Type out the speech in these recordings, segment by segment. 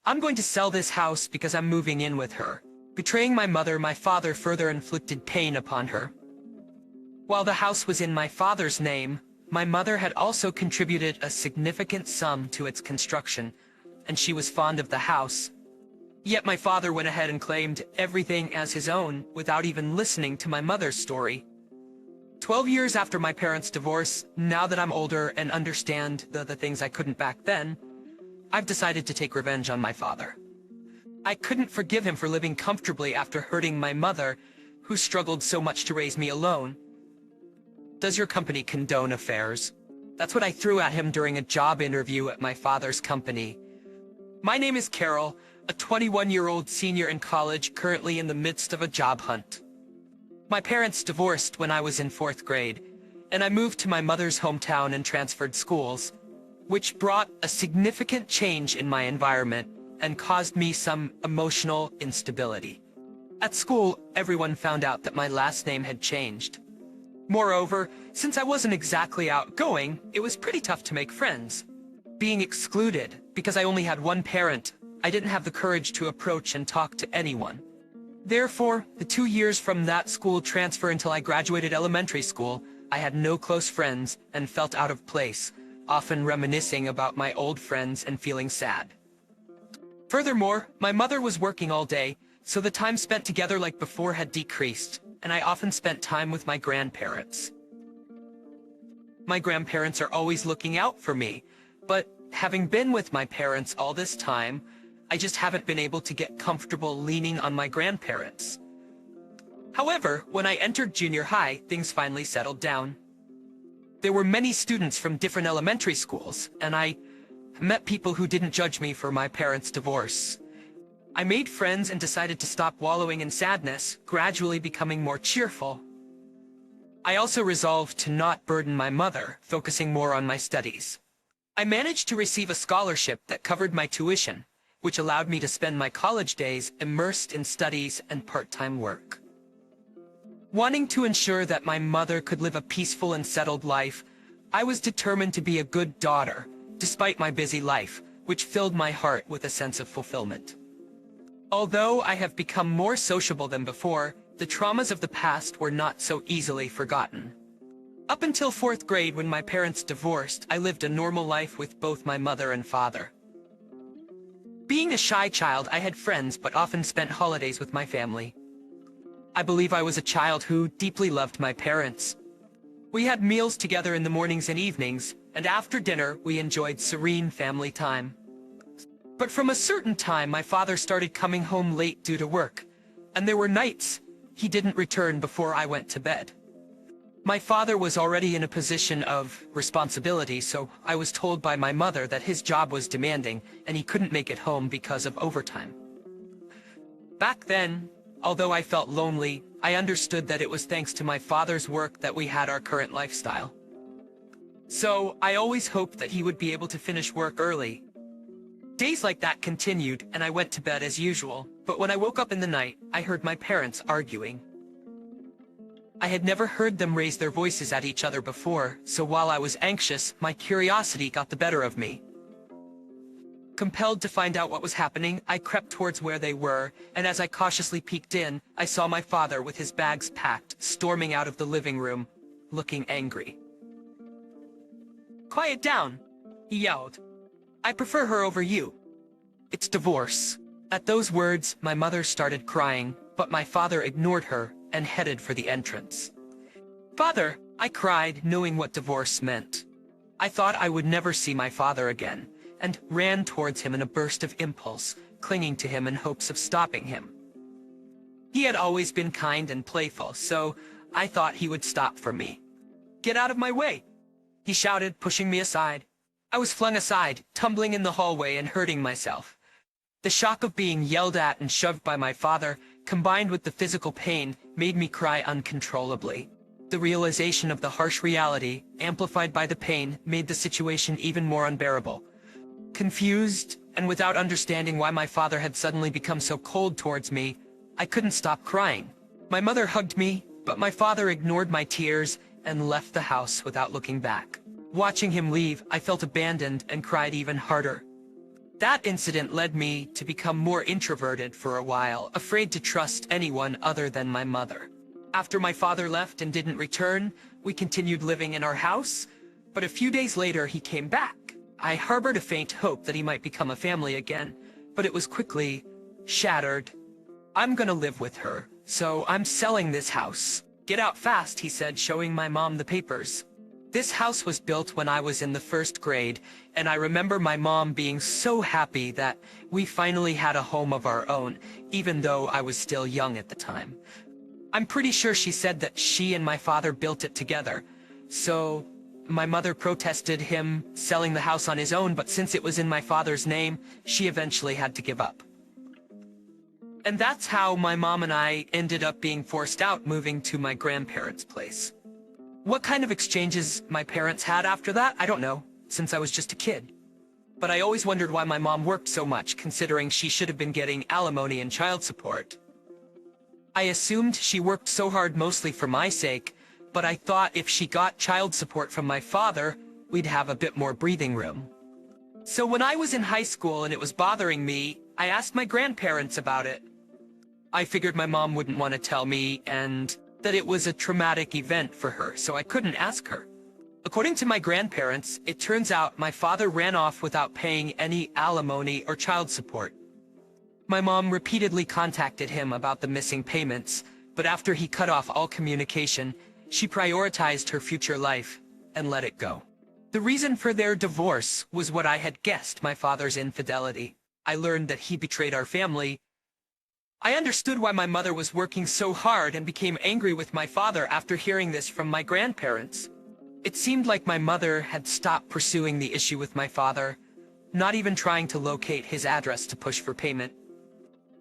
I'm going to sell this house because I'm moving in with her. Betraying my mother, my father further inflicted pain upon her. While the house was in my father's name, my mother had also contributed a significant sum to its construction, and she was fond of the house. Yet my father went ahead and claimed everything as his own without even listening to my mother's story. 12 years after my parents' divorce, now that I'm older and understand the things I couldn't back then, I've decided to take revenge on my father. I couldn't forgive him for living comfortably after hurting my mother, who struggled so much to raise me alone. Does your company condone affairs? That's what I threw at him during a job interview at my father's company. My name is Carol, a 21-year-old senior in college currently in the midst of a job hunt. My parents divorced when I was in 4th grade, and I moved to my mother's hometown and transferred schools, which brought a significant change in my environment and caused me some emotional instability. At school, everyone found out that my last name had changed. Moreover, since I wasn't exactly outgoing, it was pretty tough to make friends. Being excluded, because I only had one parent, I didn't have the courage to approach and talk to anyone. Therefore, the 2 years from that school transfer until I graduated elementary school, I had no close friends and felt out of place, often reminiscing about my old friends and feeling sad. Furthermore, my mother was working all day, so the time spent together like before had decreased, and I often spent time with my grandparents. My grandparents are always looking out for me, but having been with my parents all this time, I just haven't been able to get comfortable leaning on my grandparents. However, when I entered junior high, things finally settled down. There were many students from different elementary schools, and I met people who didn't judge me for my parents' divorce. I made friends and decided to stop wallowing in sadness, gradually becoming more cheerful. I also resolved to not burden my mother, focusing more on my studies. I managed to receive a scholarship that covered my tuition, which allowed me to spend my college days immersed in studies and part-time work. Wanting to ensure that my mother could live a peaceful and settled life, I was determined to be a good daughter, despite my busy life, which filled my heart with a sense of fulfillment. Although I have become more sociable than before, the traumas of the past were not so easily forgotten. Up until 4th grade, when my parents divorced, I lived a normal life with both my mother and father. Being a shy child, I had friends but often spent holidays with my family. I believe I was a child who deeply loved my parents. We had meals together in the mornings and evenings, and after dinner, we enjoyed serene family time. But from a certain time, my father started coming home late due to work, and there were nights he didn't return before I went to bed. My father was already in a position of responsibility, so I was told by my mother that his job was demanding and he couldn't make it home because of overtime. Back then, although I felt lonely, I understood that it was thanks to my father's work that we had our current lifestyle. So I always hoped that he would be able to finish work early. Days like that continued, and I went to bed as usual, but when I woke up in the night, I heard my parents arguing. I had never heard them raise their voices at each other before, so while I was anxious, my curiosity got the better of me. Compelled to find out what was happening, I crept towards where they were, and as I cautiously peeked in, I saw my father with his bags packed, storming out of the living room, looking angry. "Quiet down," he yelled. "I prefer her over you. It's divorce." At those words, my mother started crying, but my father ignored her and headed for the entrance. "Father," I cried, knowing what divorce meant. I thought I would never see my father again, and ran towards him in a burst of impulse, clinging to him in hopes of stopping him. He had always been kind and playful, so I thought he would stop for me. "Get out of my way," he shouted, pushing me aside. I was flung aside, tumbling in the hallway and hurting myself. The shock of being yelled at and shoved by my father, combined with the physical pain, made me cry uncontrollably. The realization of the harsh reality, amplified by the pain, made the situation even more unbearable. Confused, and without understanding why my father had suddenly become so cold towards me, I couldn't stop crying. My mother hugged me, but my father ignored my tears and left the house without looking back. Watching him leave, I felt abandoned and cried even harder. That incident led me to become more introverted for a while, afraid to trust anyone other than my mother. After my father left and didn't return, we continued living in our house, but a few days later he came back. I harbored a faint hope that he might become a family again, but it was quickly shattered. I'm gonna live with her, so I'm selling this house. Get out fast, he said, showing my mom the papers. This house was built when I was in the first grade, and I remember my mom being so happy that we finally had a home of our own, even though I was still young at the time. I'm pretty sure she said that she and my father built it together. So my mother protested him selling the house on his own, but since it was in my father's name, she eventually had to give up. And that's how my mom and I ended up being forced out, moving to my grandparents' place. What kind of exchanges my parents had after that, I don't know, since I was just a kid. But I always wondered why my mom worked so much, considering she should have been getting alimony and child support. I assumed she worked so hard mostly for my sake, but I thought if she got child support from my father, we'd have a bit more breathing room. So when I was in high school and it was bothering me, I asked my grandparents about it. I figured my mom wouldn't want to tell me and that it was a traumatic event for her, so I couldn't ask her. According to my grandparents, it turns out my father ran off without paying any alimony or child support. My mom repeatedly contacted him about the missing payments, but after he cut off all communication, she prioritized her future life and let it go. The reason for their divorce was what I had guessed: my father's infidelity. I learned that he betrayed our family. I understood why my mother was working so hard and became angry with my father after hearing this from my grandparents. It seemed like my mother had stopped pursuing the issue with my father, not even trying to locate his address to push for payment.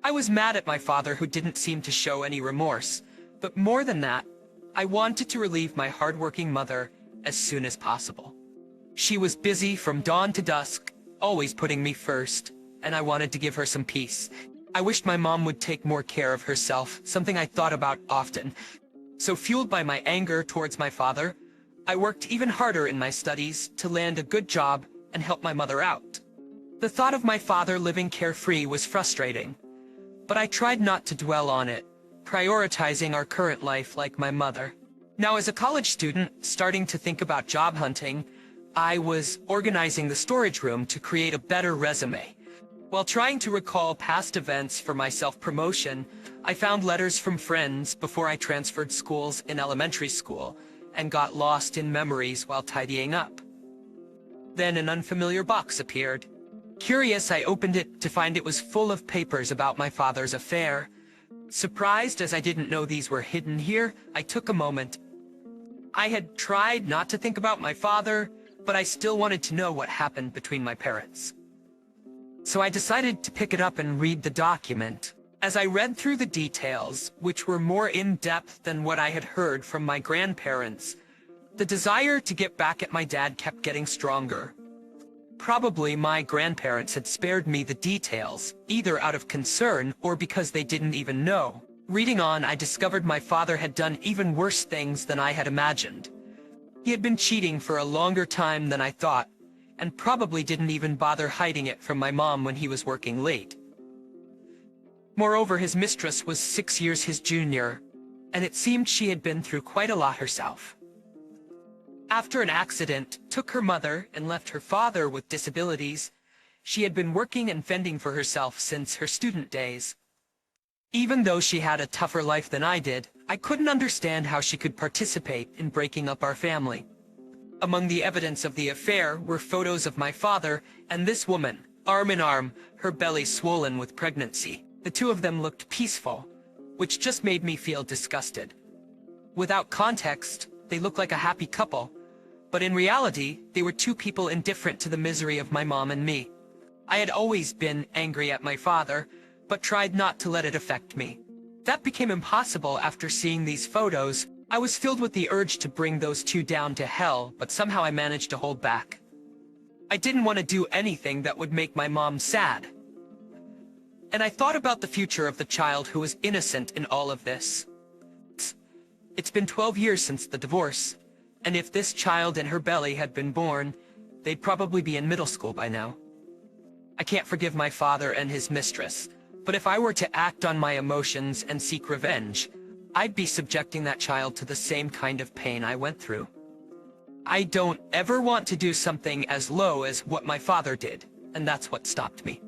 I was mad at my father, who didn't seem to show any remorse, but more than that, I wanted to relieve my hardworking mother as soon as possible. She was busy from dawn to dusk, always putting me first, and I wanted to give her some peace. I wished my mom would take more care of herself, something I thought about often. So fueled by my anger towards my father, I worked even harder in my studies to land a good job and help my mother out. The thought of my father living carefree was frustrating, but I tried not to dwell on it, prioritizing our current life like my mother. Now, as a college student starting to think about job hunting, I was organizing the storage room to create a better resume. While trying to recall past events for my self-promotion, I found letters from friends before I transferred schools in elementary school and got lost in memories while tidying up. Then an unfamiliar box appeared. Curious, I opened it to find it was full of papers about my father's affair. Surprised as I didn't know these were hidden here, I took a moment. I had tried not to think about my father, but I still wanted to know what happened between my parents. So I decided to pick it up and read the document. As I read through the details, which were more in-depth than what I had heard from my grandparents, the desire to get back at my dad kept getting stronger. Probably my grandparents had spared me the details, either out of concern or because they didn't even know. Reading on, I discovered my father had done even worse things than I had imagined. He had been cheating for a longer time than I thought, and probably didn't even bother hiding it from my mom when he was working late. Moreover, his mistress was 6 years his junior, and it seemed she had been through quite a lot herself. After an accident took her mother and left her father with disabilities, she had been working and fending for herself since her student days. Even though she had a tougher life than I did, I couldn't understand how she could participate in breaking up our family. Among the evidence of the affair were photos of my father and this woman, arm in arm, her belly swollen with pregnancy. The two of them looked peaceful, which just made me feel disgusted. Without context, they looked like a happy couple, but in reality, they were two people indifferent to the misery of my mom and me. I had always been angry at my father, but tried not to let it affect me. That became impossible after seeing these photos. I was filled with the urge to bring those two down to hell, but somehow I managed to hold back. I didn't want to do anything that would make my mom sad. And I thought about the future of the child who was innocent in all of this. It's been 12 years since the divorce, and if this child in her belly had been born, they'd probably be in middle school by now. I can't forgive my father and his mistress, but if I were to act on my emotions and seek revenge, I'd be subjecting that child to the same kind of pain I went through. I don't ever want to do something as low as what my father did, and that's what stopped me.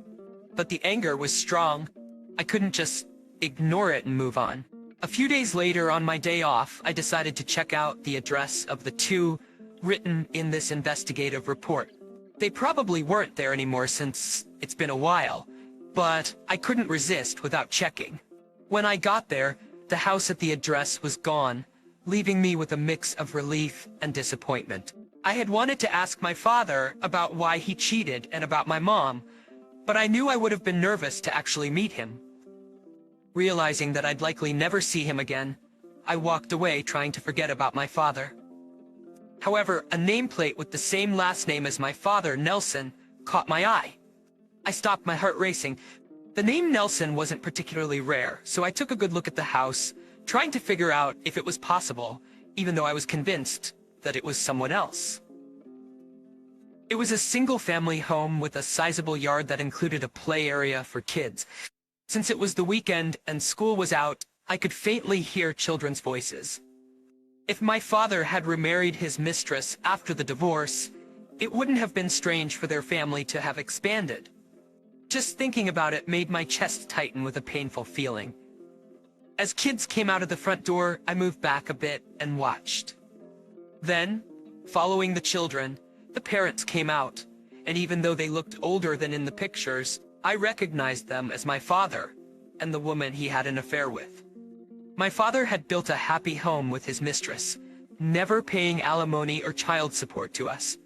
But the anger was strong. I couldn't just ignore it and move on. A few days later, on my day off, I decided to check out the address of the two written in this investigative report. They probably weren't there anymore since it's been a while, but I couldn't resist without checking. When I got there, the house at the address was gone, leaving me with a mix of relief and disappointment. I had wanted to ask my father about why he cheated and about my mom, but I knew I would have been nervous to actually meet him. Realizing that I'd likely never see him again, I walked away trying to forget about my father. However, a nameplate with the same last name as my father, Nelson, caught my eye. I stopped, my heart racing. The name Nelson wasn't particularly rare, so I took a good look at the house, trying to figure out if it was possible, even though I was convinced that it was someone else. It was a single-family home with a sizable yard that included a play area for kids. Since it was the weekend and school was out, I could faintly hear children's voices. If my father had remarried his mistress after the divorce, it wouldn't have been strange for their family to have expanded. Just thinking about it made my chest tighten with a painful feeling. As kids came out of the front door, I moved back a bit and watched. Then, following the children, the parents came out, and even though they looked older than in the pictures, I recognized them as my father and the woman he had an affair with. My father had built a happy home with his mistress, never paying alimony or child support to us.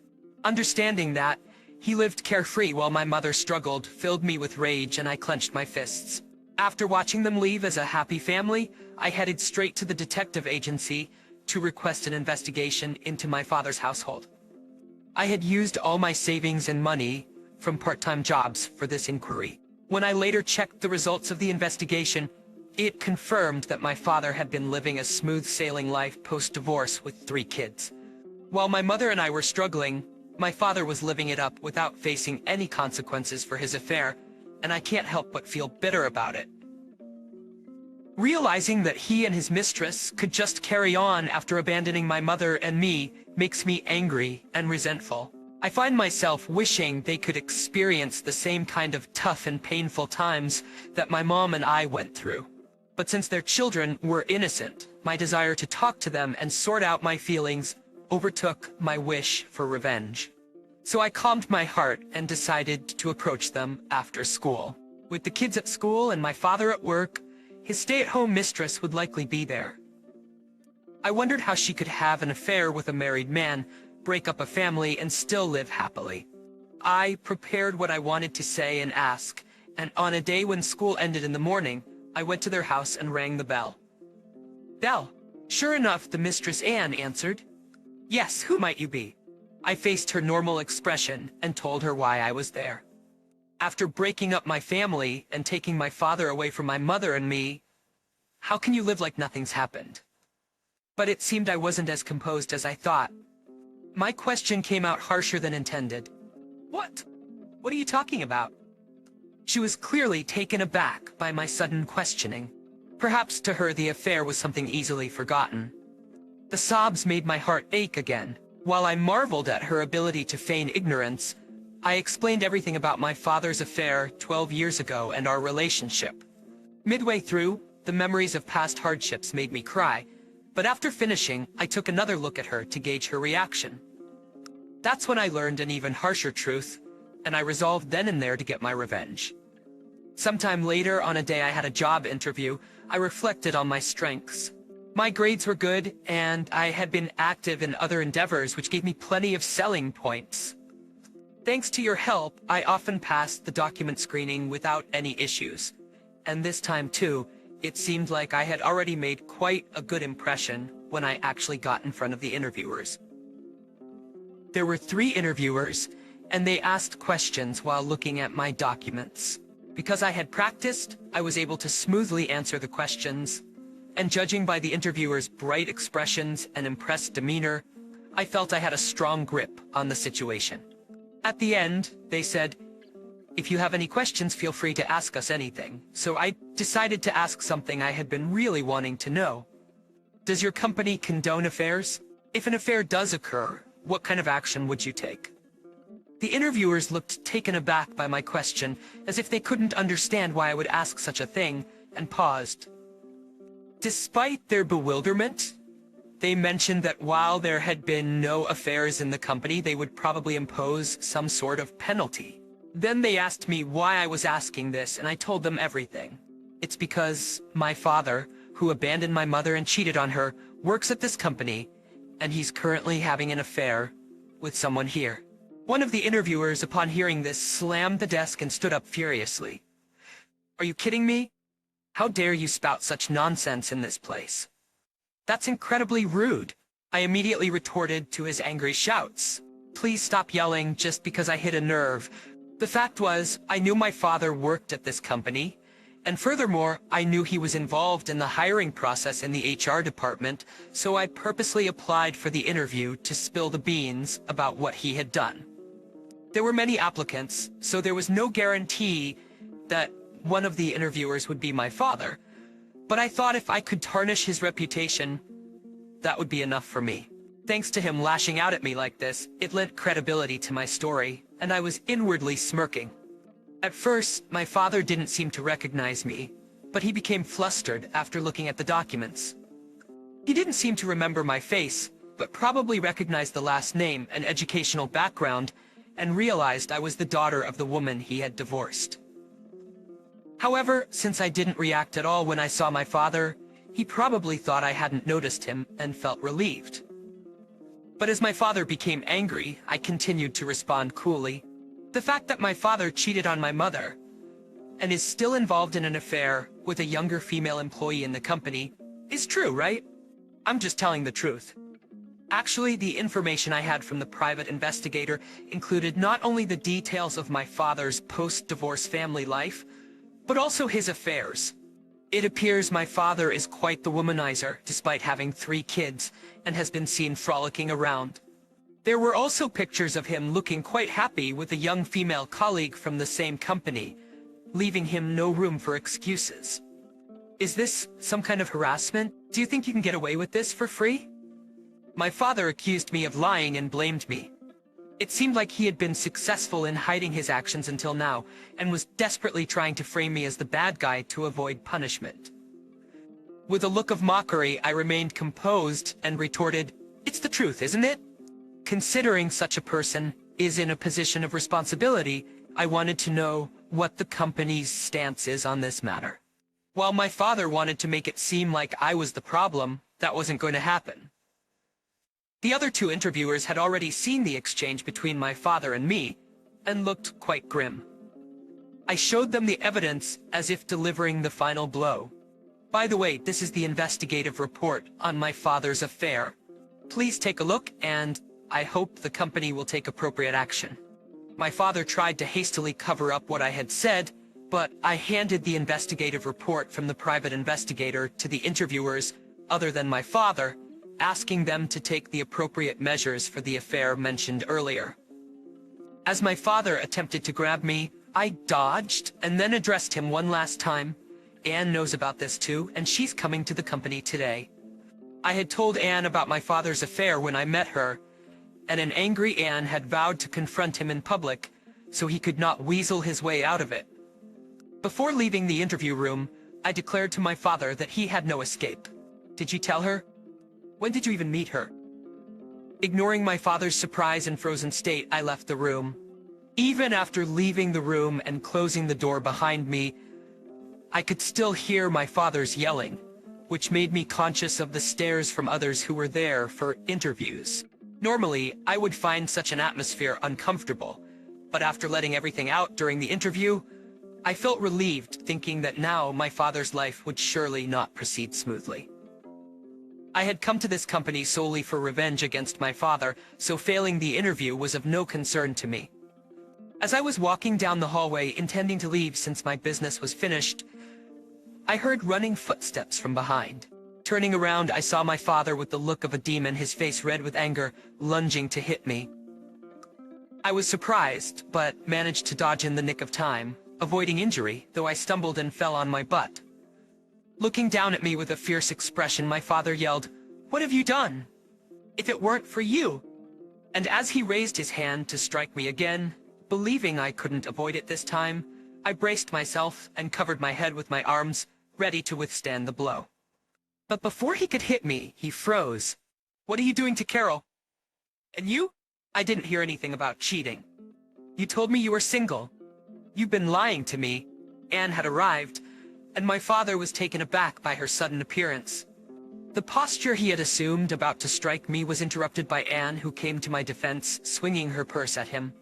Understanding that, he lived carefree while my mother struggled, filled me with rage, and I clenched my fists. After watching them leave as a happy family, I headed straight to the detective agency to request an investigation into my father's household. I had used all my savings and money from part-time jobs for this inquiry. When I later checked the results of the investigation, it confirmed that my father had been living a smooth-sailing life post-divorce with 3 kids. While my mother and I were struggling, my father was living it up without facing any consequences for his affair, and I can't help but feel bitter about it. Realizing that he and his mistress could just carry on after abandoning my mother and me makes me angry and resentful. I find myself wishing they could experience the same kind of tough and painful times that my mom and I went through. But since their children were innocent, my desire to talk to them and sort out my feelings overtook my wish for revenge. So I calmed my heart and decided to approach them after school. With the kids at school and my father at work, his stay-at-home mistress would likely be there. I wondered how she could have an affair with a married man, break up a family, and still live happily. I prepared what I wanted to say and ask, and on a day when school ended in the morning, I went to their house and rang the bell. Bell. Sure enough, the mistress Anne answered. Yes, who might you be? I faced her normal expression and told her why I was there. After breaking up my family and taking my father away from my mother and me, how can you live like nothing's happened? But it seemed I wasn't as composed as I thought. My question came out harsher than intended. What? What are you talking about? She was clearly taken aback by my sudden questioning. Perhaps to her the affair was something easily forgotten. The sobs made my heart ache again. While I marveled at her ability to feign ignorance, I explained everything about my father's affair 12 years ago and our relationship. Midway through, the memories of past hardships made me cry, but after finishing, I took another look at her to gauge her reaction. That's when I learned an even harsher truth, and I resolved then and there to get my revenge. Sometime later, on a day I had a job interview, I reflected on my strengths. My grades were good, and I had been active in other endeavors which gave me plenty of selling points. Thanks to your help, I often passed the document screening without any issues. And this time too, it seemed like I had already made quite a good impression when I actually got in front of the interviewers. There were 3 interviewers, and they asked questions while looking at my documents. Because I had practiced, I was able to smoothly answer the questions, and judging by the interviewers' bright expressions and impressed demeanor, I felt I had a strong grip on the situation. At the end, they said, If you have any questions, feel free to ask us anything. So I decided to ask something I had been really wanting to know. Does your company condone affairs? If an affair does occur, what kind of action would you take? The interviewers looked taken aback by my question, as if they couldn't understand why I would ask such a thing, and paused. Despite their bewilderment, they mentioned that while there had been no affairs in the company, they would probably impose some sort of penalty. Then they asked me why I was asking this, and I told them everything. It's because my father, who abandoned my mother and cheated on her, works at this company, and he's currently having an affair with someone here. One of the interviewers, upon hearing this, slammed the desk and stood up furiously. Are you kidding me? How dare you spout such nonsense in this place? That's incredibly rude. I immediately retorted to his angry shouts. Please stop yelling just because I hit a nerve. The fact was, I knew my father worked at this company, and furthermore, I knew he was involved in the hiring process in the HR department, so I purposely applied for the interview to spill the beans about what he had done. There were many applicants, so there was no guarantee that one of the interviewers would be my father, but I thought if I could tarnish his reputation, that would be enough for me. Thanks to him lashing out at me like this, it lent credibility to my story, and I was inwardly smirking. At first, my father didn't seem to recognize me, but he became flustered after looking at the documents. He didn't seem to remember my face, but probably recognized the last name and educational background, and realized I was the daughter of the woman he had divorced. However, since I didn't react at all when I saw my father, he probably thought I hadn't noticed him and felt relieved. But as my father became angry, I continued to respond coolly. The fact that my father cheated on my mother and is still involved in an affair with a younger female employee in the company is true, right? I'm just telling the truth. Actually, the information I had from the private investigator included not only the details of my father's post-divorce family life, but also his affairs. It appears my father is quite the womanizer, despite having 3 kids, and has been seen frolicking around. There were also pictures of him looking quite happy with a young female colleague from the same company, leaving him no room for excuses. Is this some kind of harassment? Do you think you can get away with this for free? My father accused me of lying and blamed me. It seemed like he had been successful in hiding his actions until now, and was desperately trying to frame me as the bad guy to avoid punishment. With a look of mockery, I remained composed and retorted, "It's the truth, isn't it?" Considering such a person is in a position of responsibility, I wanted to know what the company's stance is on this matter. While my father wanted to make it seem like I was the problem, that wasn't going to happen. The other 2 interviewers had already seen the exchange between my father and me, and looked quite grim. I showed them the evidence as if delivering the final blow. By the way, this is the investigative report on my father's affair. Please take a look, and I hope the company will take appropriate action. My father tried to hastily cover up what I had said, but I handed the investigative report from the private investigator to the interviewers, other than my father, asking them to take the appropriate measures for the affair mentioned earlier. As my father attempted to grab me, I dodged and then addressed him one last time. Anne knows about this too, and she's coming to the company today. I had told Anne about my father's affair when I met her, and an angry Anne had vowed to confront him in public, so he could not weasel his way out of it. Before leaving the interview room, I declared to my father that he had no escape. Did you tell her? When did you even meet her? Ignoring my father's surprise and frozen state, I left the room. Even after leaving the room and closing the door behind me, I could still hear my father's yelling, which made me conscious of the stares from others who were there for interviews. Normally, I would find such an atmosphere uncomfortable, but after letting everything out during the interview, I felt relieved, thinking that now my father's life would surely not proceed smoothly. I had come to this company solely for revenge against my father, so failing the interview was of no concern to me. As I was walking down the hallway intending to leave since my business was finished, I heard running footsteps from behind. Turning around, I saw my father with the look of a demon, his face red with anger, lunging to hit me. I was surprised, but managed to dodge in the nick of time, avoiding injury, though I stumbled and fell on my butt. Looking down at me with a fierce expression, my father yelled, "What have you done? If it weren't for you!" And as he raised his hand to strike me again, believing I couldn't avoid it this time, I braced myself and covered my head with my arms, ready to withstand the blow. But before he could hit me, he froze. "What are you doing to Carol? And you? I didn't hear anything about cheating. You told me you were single. You've been lying to me." Anne had arrived, and my father was taken aback by her sudden appearance. The posture he had assumed about to strike me was interrupted by Anne, who came to my defense, swinging her purse at him.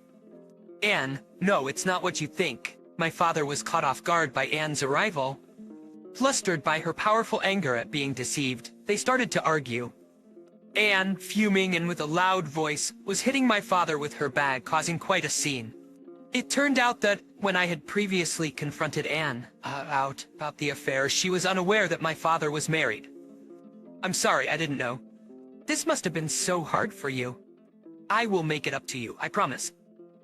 "Anne, no, it's not what you think." My father was caught off guard by Anne's arrival. Flustered by her powerful anger at being deceived, they started to argue. Anne, fuming and with a loud voice, was hitting my father with her bag, causing quite a scene. It turned out that, when I had previously confronted Anne about the affair, she was unaware that my father was married. "I'm sorry, I didn't know. This must have been so hard for you. I will make it up to you, I promise.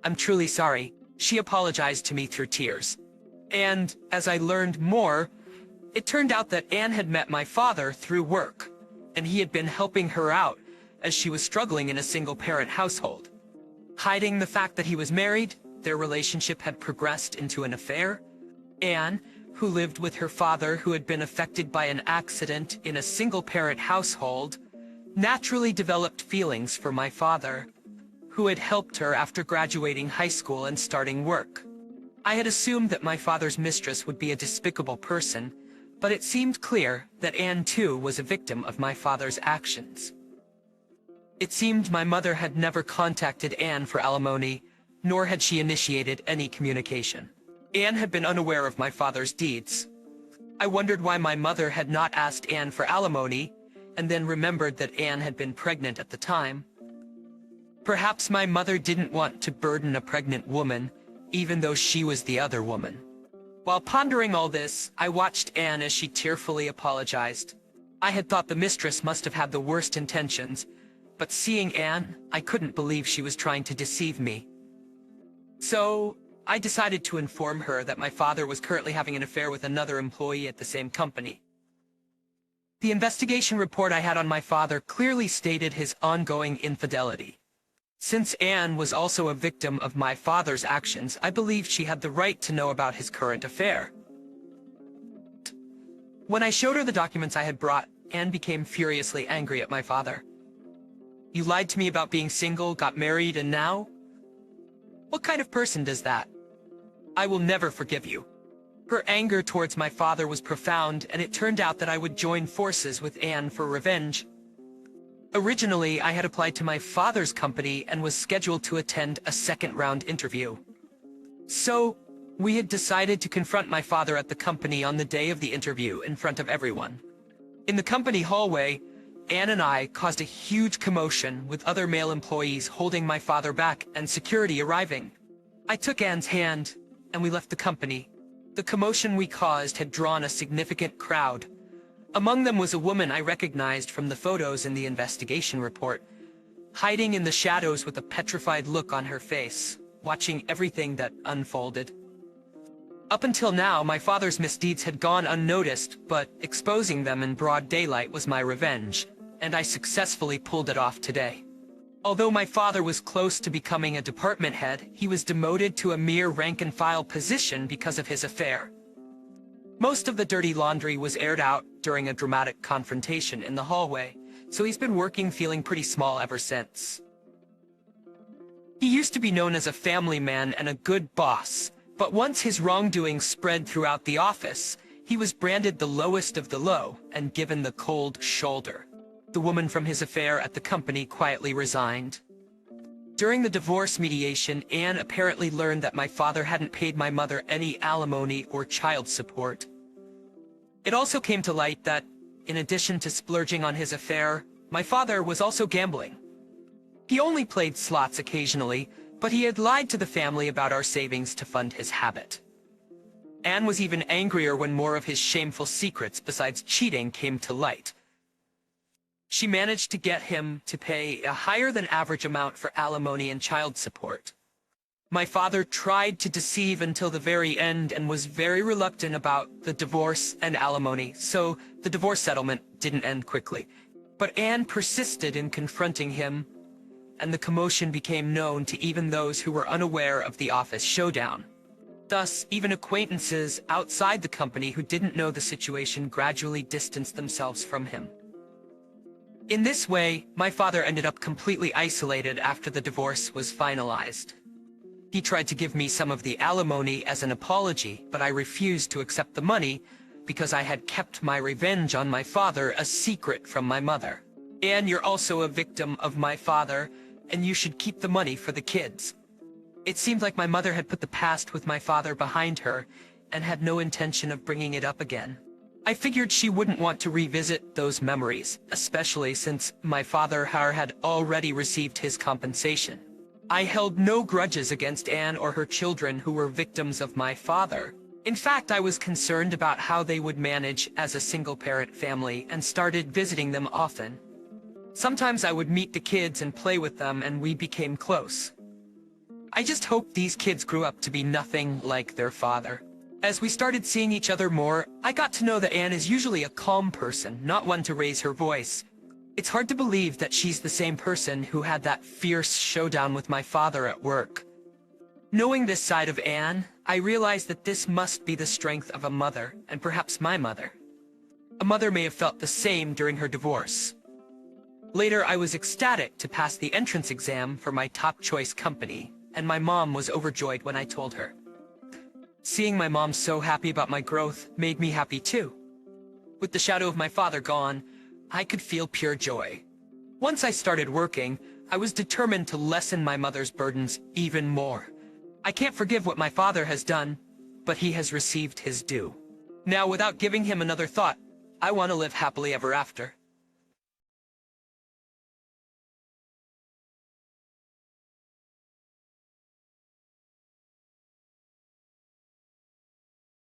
I'm truly sorry." She apologized to me through tears. And, as I learned more, it turned out that Anne had met my father through work, and he had been helping her out as she was struggling in a single-parent household. Hiding the fact that he was married, their relationship had progressed into an affair. Anne, who lived with her father who had been affected by an accident in a single-parent household, naturally developed feelings for my father, who had helped her after graduating high school and starting work. I had assumed that my father's mistress would be a despicable person, but it seemed clear that Anne too was a victim of my father's actions. It seemed my mother had never contacted Anne for alimony, nor had she initiated any communication. Anne had been unaware of my father's deeds. I wondered why my mother had not asked Anne for alimony, and then remembered that Anne had been pregnant at the time. Perhaps my mother didn't want to burden a pregnant woman, even though she was the other woman. While pondering all this, I watched Anne as she tearfully apologized. I had thought the mistress must have had the worst intentions, but seeing Anne, I couldn't believe she was trying to deceive me. So, I decided to inform her that my father was currently having an affair with another employee at the same company. The investigation report I had on my father clearly stated his ongoing infidelity. Since Anne was also a victim of my father's actions, I believed she had the right to know about his current affair. When I showed her the documents I had brought, Anne became furiously angry at my father. "You lied to me about being single, got married, and now? What kind of person does that? I will never forgive you." Her anger towards my father was profound, and it turned out that I would join forces with Anne for revenge. Originally, I had applied to my father's company and was scheduled to attend a second-round interview. So, we had decided to confront my father at the company on the day of the interview in front of everyone. In the company hallway, Anne and I caused a huge commotion, with other male employees holding my father back and security arriving. I took Anne's hand, and we left the company. The commotion we caused had drawn a significant crowd. Among them was a woman I recognized from the photos in the investigation report, hiding in the shadows with a petrified look on her face, watching everything that unfolded. Up until now, my father's misdeeds had gone unnoticed, but exposing them in broad daylight was my revenge, and I successfully pulled it off today. Although my father was close to becoming a department head, he was demoted to a mere rank-and-file position because of his affair. Most of the dirty laundry was aired out during a dramatic confrontation in the hallway, so he's been working feeling pretty small ever since. He used to be known as a family man and a good boss, but once his wrongdoing spread throughout the office, he was branded the lowest of the low and given the cold shoulder. The woman from his affair at the company quietly resigned. During the divorce mediation, Anne apparently learned that my father hadn't paid my mother any alimony or child support. It also came to light that, in addition to splurging on his affair, my father was also gambling. He only played slots occasionally, but he had lied to the family about our savings to fund his habit. Anne was even angrier when more of his shameful secrets besides cheating came to light. She managed to get him to pay a higher-than-average amount for alimony and child support. My father tried to deceive until the very end and was very reluctant about the divorce and alimony, so the divorce settlement didn't end quickly. But Anne persisted in confronting him, and the commotion became known to even those who were unaware of the office showdown. Thus, even acquaintances outside the company who didn't know the situation gradually distanced themselves from him. In this way, my father ended up completely isolated after the divorce was finalized. He tried to give me some of the alimony as an apology, but I refused to accept the money because I had kept my revenge on my father a secret from my mother. "Anne, you're also a victim of my father, and you should keep the money for the kids." It seemed like my mother had put the past with my father behind her and had no intention of bringing it up again. I figured she wouldn't want to revisit those memories, especially since my father had already received his compensation. I held no grudges against Anne or her children who were victims of my father. In fact, I was concerned about how they would manage as a single-parent family and started visiting them often. Sometimes I would meet the kids and play with them, and we became close. I just hoped these kids grew up to be nothing like their father. As we started seeing each other more, I got to know that Anne is usually a calm person, not one to raise her voice. It's hard to believe that she's the same person who had that fierce showdown with my father at work. Knowing this side of Anne, I realized that this must be the strength of a mother, and perhaps my mother. A mother may have felt the same during her divorce. Later, I was ecstatic to pass the entrance exam for my top choice company, and my mom was overjoyed when I told her. Seeing my mom so happy about my growth made me happy too. With the shadow of my father gone, I could feel pure joy. Once I started working, I was determined to lessen my mother's burdens even more. I can't forgive what my father has done, but he has received his due. Now, without giving him another thought, I want to live happily ever after.